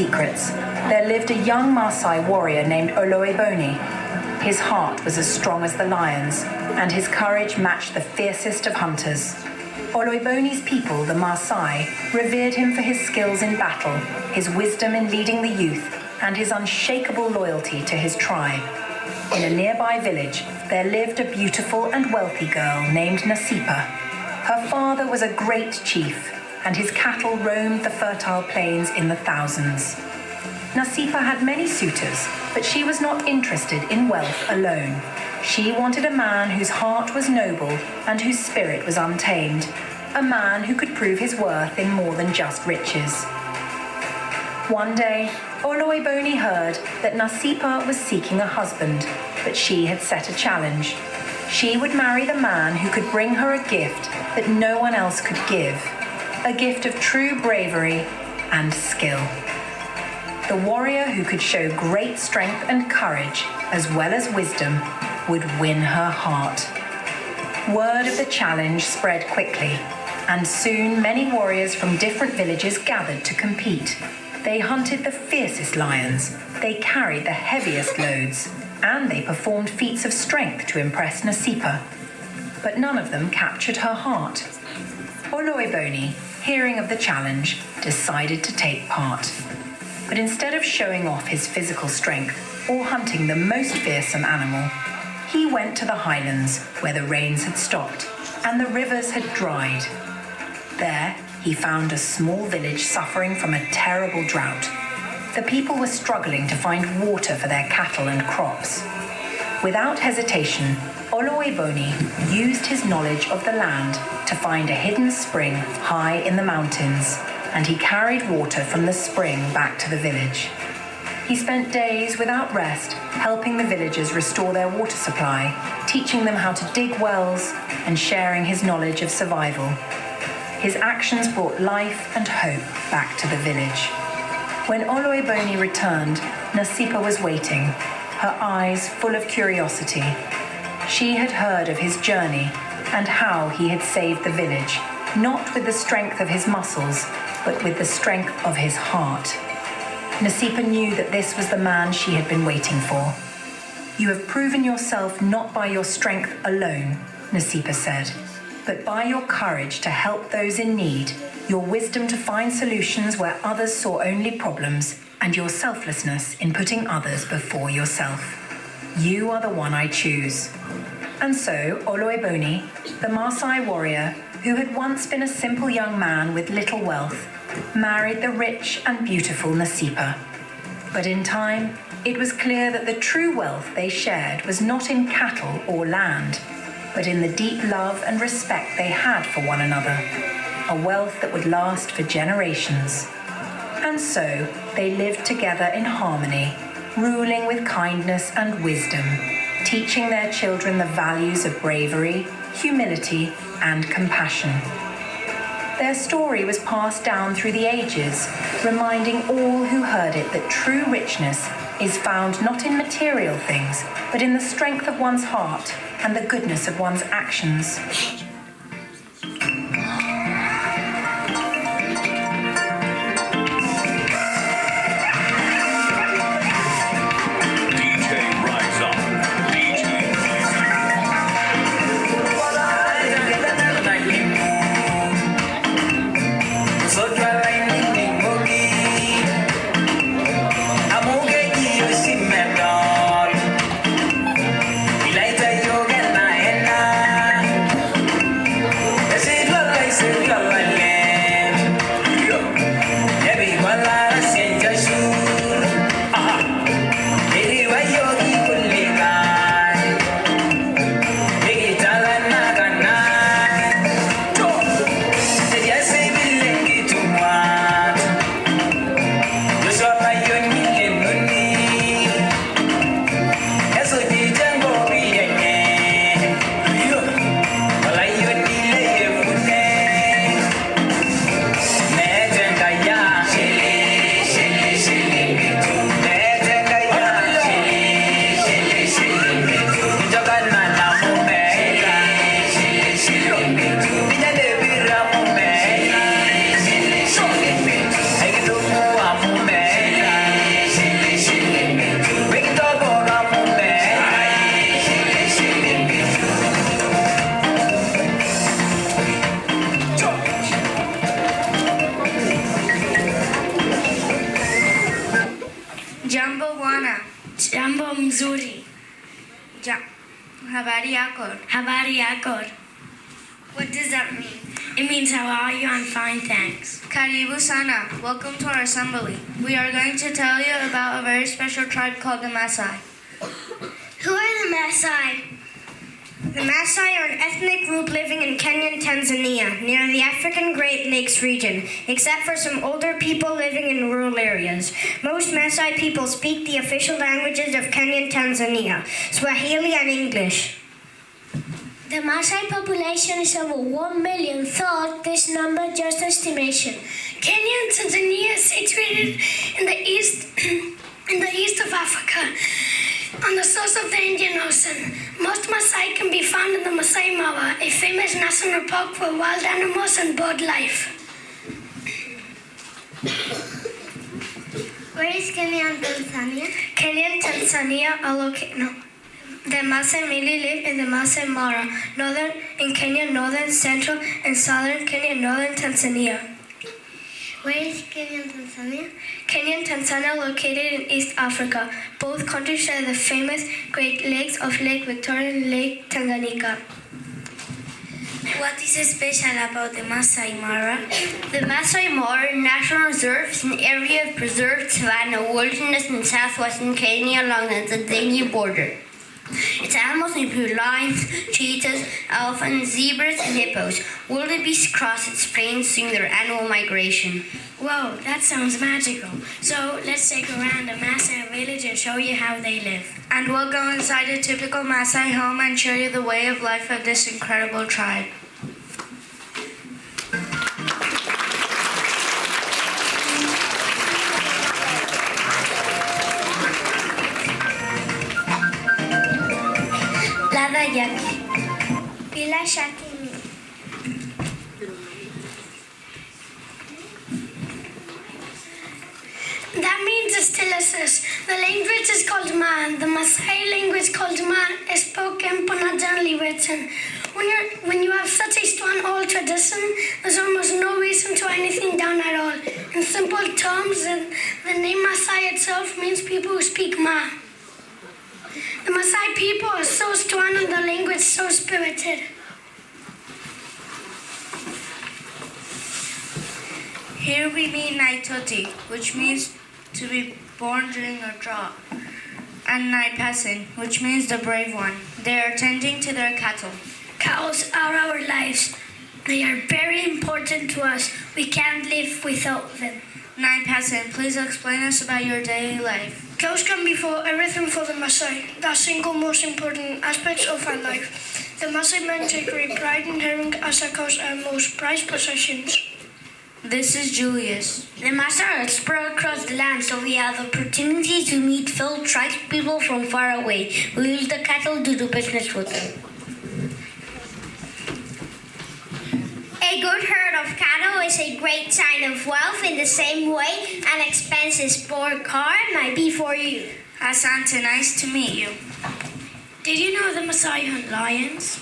secrets, there lived a young Maasai warrior named Oloiboni. His heart was as strong as the lion's, and his courage matched the fiercest of hunters. Oloiboni's people, the Maasai, revered him for his skills in battle, his wisdom in leading the youth, and his unshakable loyalty to his tribe. In a nearby village, there lived a beautiful and wealthy girl named Nasipa. Her father was a great chief, and his cattle roamed the fertile plains in the thousands. Nasipa had many suitors, but she was not interested in wealth alone. She wanted a man whose heart was noble and whose spirit was untamed, a man who could prove his worth in more than just riches. One day, Oloiboni heard that Nasipa was seeking a husband, but she had set a challenge. She would marry the man who could bring her a gift that no one else could give, a gift of true bravery and skill. The warrior who could show great strength and courage, as well as wisdom, would win her heart. Word of the challenge spread quickly, and soon many warriors from different villages gathered to compete. They hunted the fiercest lions, they carried the heaviest loads, and they performed feats of strength to impress Nasipa. But none of them captured her heart. Oloiboni, hearing of the challenge, decided to take part. But instead of showing off his physical strength or hunting the most fearsome animal, he went to the highlands where the rains had stopped and the rivers had dried. There, he found a small village suffering from a terrible drought. The people were struggling to find water for their cattle and crops. Without hesitation, Oloiboni used his knowledge of the land to find a hidden spring high in the mountains, and he carried water from the spring back to the village. He spent days without rest helping the villagers restore their water supply, teaching them how to dig wells, and sharing his knowledge of survival. His actions brought life and hope back to the village. When Oloiboni returned, Nasipa was waiting, her eyes full of curiosity. She had heard of his journey and how he had saved the village, not with the strength of his muscles, but with the strength of his heart. Nasipa knew that this was the man she had been waiting for. "You have proven yourself not by your strength alone," Nasipa said, "but by your courage to help those in need, your wisdom to find solutions where others saw only problems, and your selflessness in putting others before yourself. You are the one I choose." And so Oloiboni, the Maasai warrior who had once been a simple young man with little wealth, married the rich and beautiful Nasipa. But in time, it was clear that the true wealth they shared was not in cattle or land, but in the deep love and respect they had for one another, a wealth that would last for generations. And so they lived together in harmony, ruling with kindness and wisdom, teaching their children the values of bravery, humility, and compassion. Their story was passed down through the ages, reminding all who heard it that true richness is found not in material things, but in the strength of one's heart and the goodness of one's actions. bwana. Jambo mzuri. Habari yako. Habari yako. What does that mean? It means how are you? I'm fine, thanks. Karibu sana. Welcome to our assembly. We are going to tell you about a very special tribe called the Maasai. Who are the Maasai? The Maasai are an ethnic group living in Kenya and Tanzania, near the African Great Lakes region, except for some older people living in rural areas. Most Maasai people speak the official languages of Kenya and Tanzania, Swahili and English. The Maasai population is over 1 million, though this number just estimation. Kenya and Tanzania is situated in the east of Africa, on the source of the Indian Ocean. Most Maasai can be found in the Maasai Mara, a famous national park for wild animals and bird life. Where is Kenya and Tanzania? Kenya and Tanzania are located. The Maasai mainly live in the Maasai Mara, northern in Kenya, northern, central, and southern Kenya, northern Tanzania. Where is Kenya and Tanzania? Kenya and Tanzania are located in East Africa. Both countries share the famous Great Lakes of Lake Victoria and Lake Tanganyika. What is special about the Maasai Mara? The Maasai Mara National Reserve is an area of preserved savanna wilderness in southwestern Kenya along the Tanzania border. Its animals include lions, cheetahs, elephants, zebras, and hippos. Wildebeests cross its plains during their annual migration. Whoa, that sounds magical. So let's take a round the Maasai village and show you how they live. And we'll go inside a typical Maasai home and show you the way of life of this incredible tribe. Lada Yaki. Bila Shakimi. That means styluses. The language is called Man. The Maasai language called Man is spoken but not generally written. When you have such a strong old tradition, there's almost no reason to write anything down at all. In simple terms, the name Maasai itself means people who speak Ma. The Maasai people are so strong and the language so spirited. Here we meet Naitoti, which means to be born during a drought, and Naipasin, which means the brave one. They are tending to their cattle. Cows are our lives. They are very important to us. We can't live without them. Naipasin, please explain us about your daily life. Cows can be for everything for the Maasai. The single most important aspects of our life. The Maasai men take great pride in having as a cows our most prized possessions. This is Julius. The Maasai are spread across the land, so we have the opportunity to meet fellow tribe people from far away. We use the cattle to do business with them. A good herd of cattle is a great sign of wealth in the same way an expensive sport car might be for you. Asante, nice to meet you. Did you know the Maasai hunt lions?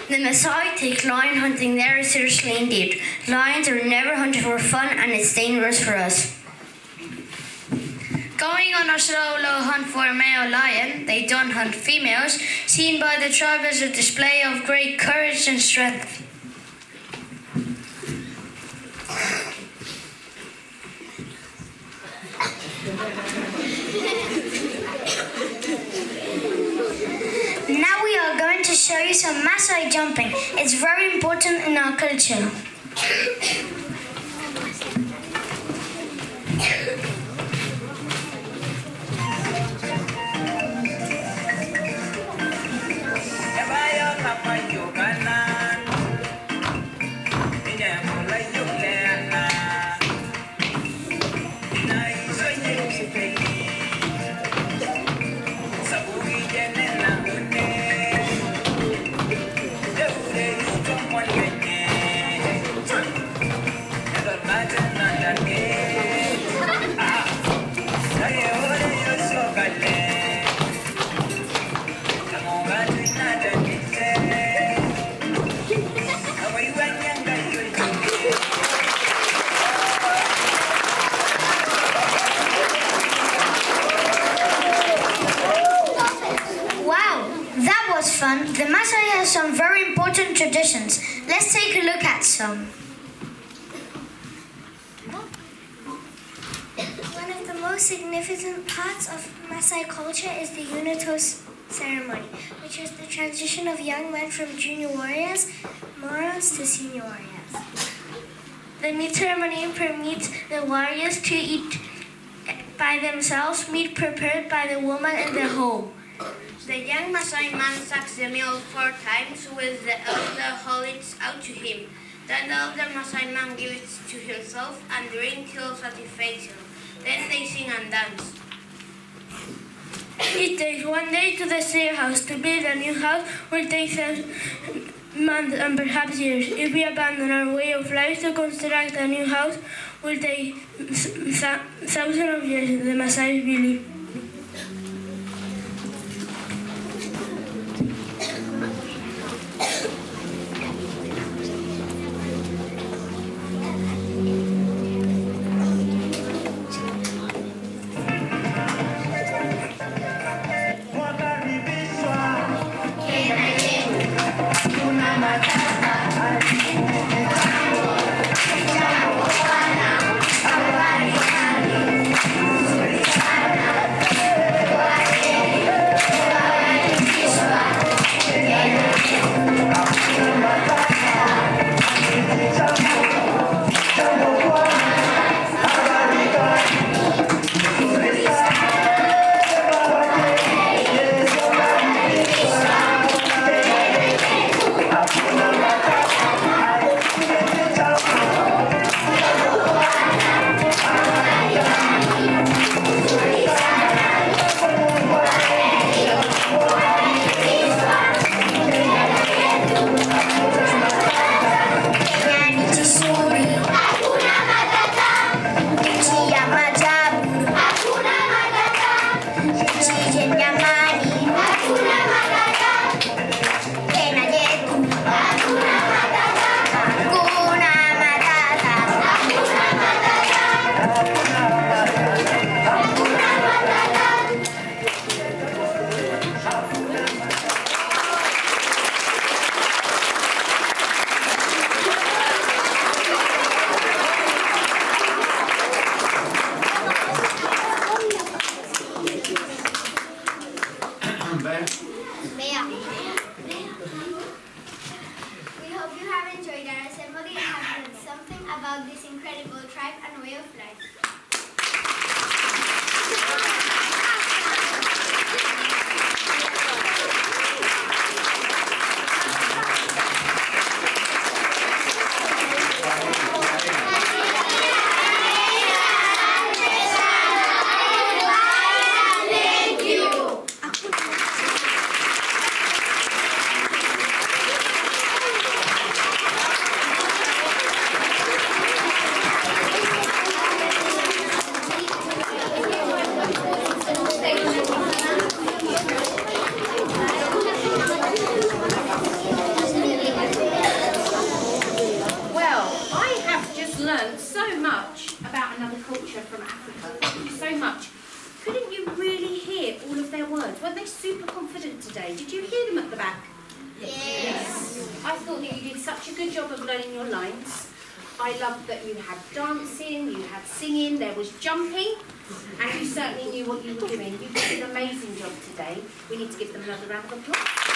The Maasai take lion hunting very seriously indeed. Lions are never hunted for fun and it's dangerous for us. Going on a solo hunt for a male lion, they don't hunt females, seen by the tribe as a display of great courage and strength. Now we are going to show you some Maasai jumping. It's very important in our culture. traditions. Let's take a look at some. One of the most significant parts of Maasai culture is the Unitos ceremony, which is the transition of young men from junior warriors, Morons, to senior warriors. The meat ceremony permits the warriors to eat by themselves meat prepared by the woman in the home. The young Maasai man sucks the meal 4 times with the elder holds out to him. Then the elder Maasai man gives it to himself and drinks till satisfaction. Then they sing and dance. It takes 1 day to the same house. To build a new house will take months and perhaps years. If we abandon our way of life to construct a new house, will take thousands of years, the Maasai believe. We hope you have enjoyed our assembly and have learned something about this incredible tribe and way of life. Learned so much about another culture from Africa. So much. Couldn't you really hear all of their words? Weren't they super confident today? Did you hear them at the back? Yes. I thought that you did such a good job of learning your lines. I loved that you had dancing, you had singing, there was jumping, and you certainly knew what you were doing. You did an amazing job today. We need to give them another round of applause.